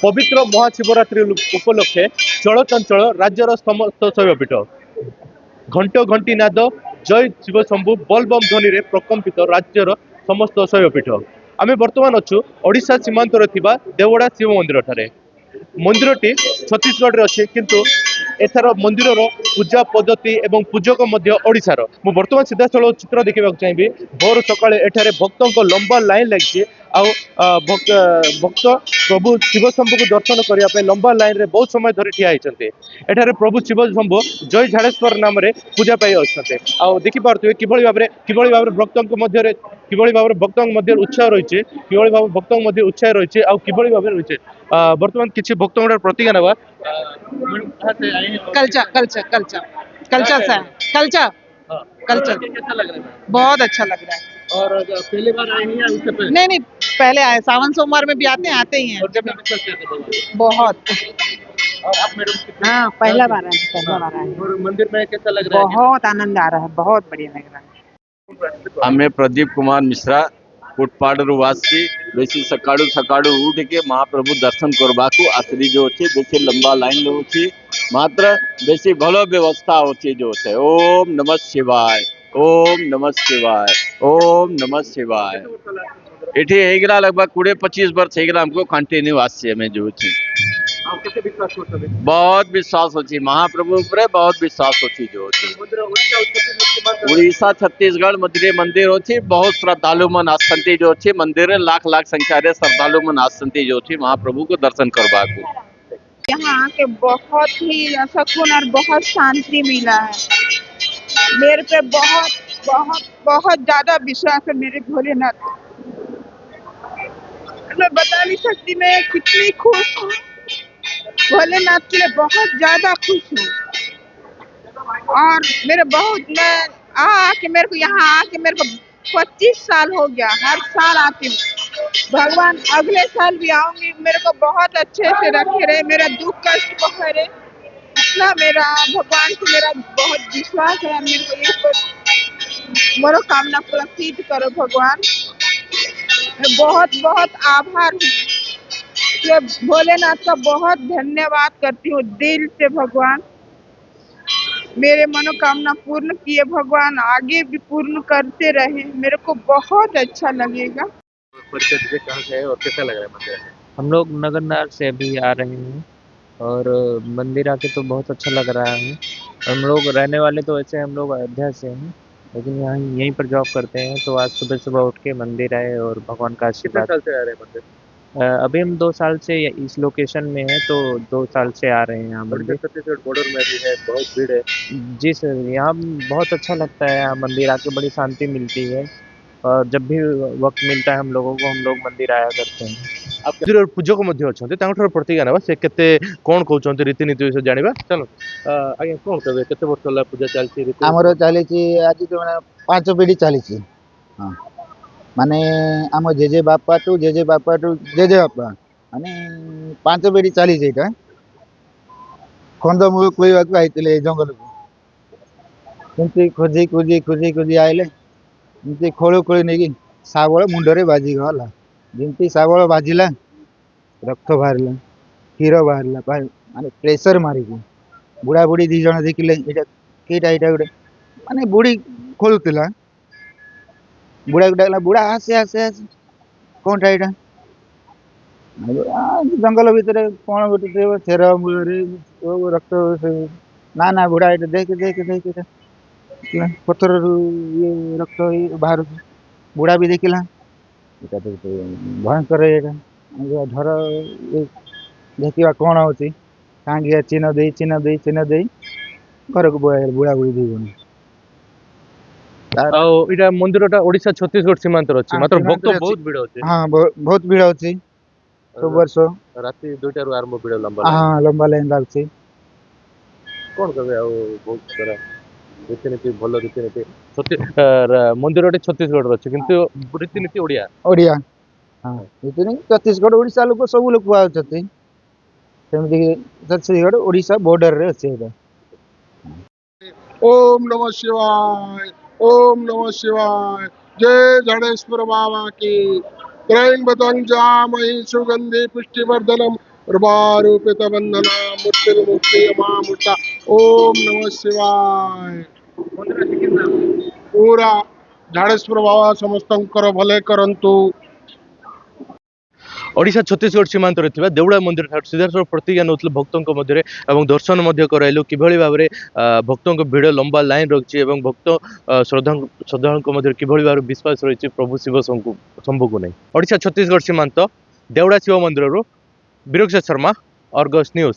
पवित्र महाशिवरात्रि उपलक्षे चलचंचल राज्यर समस्त शैवपीठ घंट घंटी नाद जय शिव शंभु बलबम ध्वनि रे प्रकम्पित राज्यर समस्त शैवपीठ आम बर्तमान अच्छु ओडिशा सीमांत देवड़ा शिव मंदिर ठारे मंदिरटी छत्तीसगढ़ अच्छे किंतु एथार मंदिर पूजा पद्धति एवं पूजक ओडिशार मु बर्तमान सीधा स्थल चित्र देखा चाहिए भोर सकाଳେ एठारे भक्तों लंबा लाइन लगी भक्त प्रभु शिव शंभु को दर्शन करने लंबा लाइन रे बहुत समय धरी ठिया होती एठारे प्रभु शिव शंभु जय झाड़ेश्वर नाम रे पूजा पाई अच्छे देखिपे किभली भाव भक्तों मध्य उत्साह रही किभली भाव भक्तों मध्य उत्साह रही किभली भाव रही बर्तमान किसी भक्तों प्रतिज्ञा नवा कल्चर कल्चर कल्चर कल्चर से कल्चर कल्चर कैसा लग रहा है बहुत अच्छा लग रहा है। और पहली बार आए हैं या उससे पहले नहीं पहले आए, सावन सोमवार में भी आते ही हैं। और जब विश्वास करते थे बहुत। और आप मैडम हाँ पहला बार आए। और मंदिर में कैसा लग रहा है बहुत आनंद आ रहा है, बहुत बढ़िया लग रहा है। आमे प्रदीप कुमार मिश्रा कोटपाड़वासी बेसी सकाळु सकाळु उठ के महाप्रभु दर्शन करबाकू आसरी जो अच्छे बेसी लंबा लाइन होची मात्र बेसी भलो व्यवस्था होची जो है। ओम नमः शिवाय, ओम नमः शिवाय, ओम नमः शिवाय। एठी हेगला लगभग 20-25 वर्ष हेगला हमको कंटिन्यू आसी में जो छी बहुत विश्वास होची महाप्रभु ऊपर बहुत विश्वास होची जो उड़ीसा छत्तीसगढ़ मध्य मंदिर होची बहुत श्रद्धालु मन आसंती जो छी मंदिर लाख लाख संख्या रे श्रद्धालु मन आसंती जो छी महाप्रभु को दर्शन करबाकू। यहाँ आके बहुत ही सुकून और बहुत शांति मिला है। मेरे पे बहुत बहुत बहुत ज्यादा विश्वास है मेरे भोलेनाथ। मैं बता नहीं सकती मैं कितनी खुश हूँ, भोलेनाथ के लिए बहुत ज्यादा खुश हूँ। और मेरे बहुत मैं आके मेरे को यहाँ आके मेरे को 25 साल हो गया, हर साल आती हूँ। भगवान अगले साल भी आऊंगी, मेरे को बहुत अच्छे से रखे रहे, मेरा दुख कष्ट को करे, इतना मेरा भगवान से मेरा बहुत विश्वास है। मेरे को ये मनोकामना पूरा सिद्ध करो भगवान। मैं बहुत बहुत आभार हूँ, ये भोलेनाथ का बहुत धन्यवाद करती हूँ दिल से। भगवान मेरे मनोकामना पूर्ण किए भगवान, आगे भी पूर्ण करते रहे, मेरे को बहुत अच्छा लगेगा। कहाँ से है और कैसा लग रहा है मंदिर हम लोग नगरनार से अभी आ रहे हैं और मंदिर आके तो बहुत अच्छा लग रहा है। हम लोग रहने वाले तो वैसे हम लोग अयोध्या से हैं लेकिन यहाँ यहीं पर जॉब करते हैं, तो आज सुबह सुबह उठ के मंदिर आए और भगवान का कितने आशीर्वाद। साल से आ रहे हैं मंदिर अभी हम 2 साल से इस लोकेशन में हैं, तो 2 साल से आ रहे हैं यहाँ मंदिर। छत्तीसगढ़ बॉर्डर में भी है, बहुत भीड़ है। जी सर, यहाँ बहुत अच्छा लगता है, यहाँ मंदिर आके बड़ी शांति मिलती है और जब भी वक्त मिलता है हम लोगों को, हम लोग मंदिर आया करते हैं। आप मंदिर पूजक मध्य अच्छा तांठार प्रतिज्ञा ना से केते कोन कहउछन्ते रीतिनीति विषय जानिबा चलो आगे कोन कहबे केते वर्ष होला पूजा चलछि रीति आमर चली आज तो मैंने 5 पीढ़ी चली। हाँ माने आम जेजे बापा टू जेजे बापा माने 5 पीढ़ी चली कंदमूल कोईवाक आइते जंगल को खोजी खोजी खोजी खोजी आइले खोलू खोली नहीं शावल मुंडरे बाजी गला जमी शावल बाजिला रक्त बाहर क्षीर बाहर माने प्रेसर मारिक बुढ़ा बुढ़ी 2 जन देखिले कईटा यहाँ गोटे माने बुढ़ी खोलुला बुढ़ा को डाकला बुढ़ा आसे आसे आसे कौनटा यहाँ जंगल भितर कौन गोटे चेर मूल रक्त ना ना बुढ़ा ये देख देख देख पथर ये रक्त बाहर बुढ़ा भी देखला भयंकर धर देखा कौन हो कहीं चिन्ह दे चिन्ह दे चिन्ह दे घर को बुढ़ा बुढ़ी 2 जन इटा मंदिरटा ओडिशा छत्तीसगढ़ सीमांतर अछि मात्र भक्त बहुत भीड़ अछि। हाँ बहुत भीड़ अछि सब वर्ष राति 2टा रु आरंभ भीड़ लंबा हाँ लंबा लाइन लागछि। कोन कहबे आ बहुत सारा रीतिनीति भल रीतिनीति मंदिरटे छत्तीसगढ़ अछि किंतु रीतिनीति ओडिया ओडिया हाँ रीतिनीति छत्तीसगढ़ ओडिशा लोक सब लोक आउछथि सेमति छत्तीसगढ़ ओडिशा बॉर्डर रे अछि। ओम नमः शिवाय, ओम नमः शिवाय। जय झाड़ेश्वर बाबा की। त्रयंबकं जामहि सुगंधि पुष्टिवर्धनम रूपारूपित बंधना मूर्तिर्मुक्ति अमामूर्ता। ओम नमः शिवाय। पूरा झाड़ेश्वर बाबा समस्तंकर भले करंतु। ओडिशा छत्तीसगढ़ सीमांतर थिबा देउड़ा मंदिर ठार सीधासलख प्रतिज्ञा नउथले भक्तों मध्य एवं दर्शन मध्य कराइलु किभଳି भाबरे भक्तों भिड़ लंबा लाइन रही एवं भक्त श्रद्धालुओं मध्य किभଳି भाबरे विश्वास रही प्रभु शिव शंभु को नहीं। ओडिशा छत्तीसगढ़ सीमांत देउड़ा शिव मंदिर बीरक्ष शर्मा, अर्गस न्यूज।